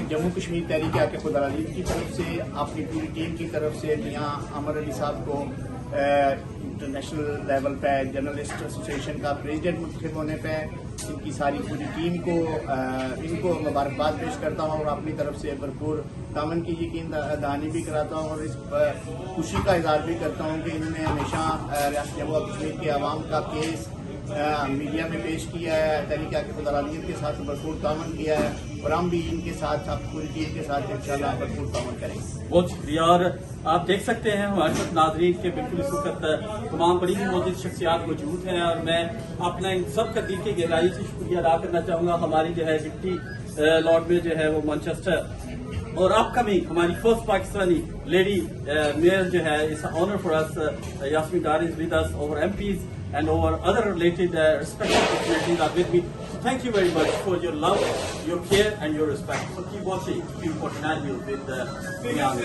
جموں کشمیر تحریک خود ارادی کی طرف سے اپنی پوری ٹیم کی طرف سے میاں عامر علی صاحب کو انٹرنیشنل لیول پہ جرنلسٹ ایسوسیشن کا پریزیڈنٹ منتخب ہونے پہ ان کی ساری پوری ٹیم کو ان کو مبارکباد پیش کرتا ہوں اور اپنی طرف سے بھرپور تعاون کی یقین دہانی بھی کراتا ہوں اور اس خوشی کا اظہار بھی کرتا ہوں کہ انہوں نے ہمیشہ ریاست جموں کشمیر کے عوام کا کیس میڈیا میں پیش کیا ہے، تحریک خود ارادیت کے ساتھ بھرپور تعاون کیا ہے اور ہم بھی ان کے ساتھ پوری ٹیم کے ساتھ انشاءاللہ بھرپور تعاون کریں گے. بہت شکریہ. اور آپ دیکھ سکتے ہیں ہمارے ساتھ ناظرین کے بالکل اس وقت تمام بڑی معزز شخصیات موجود ہیں اور میں اپنا ان سب کا دل کی گہرائی سے شکریہ ادا کرنا چاہوں گا. ہماری جو ہے ڈپٹی لارڈ میں جو ہے وہ مانچسٹر اور اپ کمنگ ہماری فرسٹ پاکستانی لیڈی میئر جو ہے is honour for us Yasmin is with us over M Ps and over other related respected personalities are with me. So thank you very much for your love, your care and your respect. So keep watching, keep watching with Mian.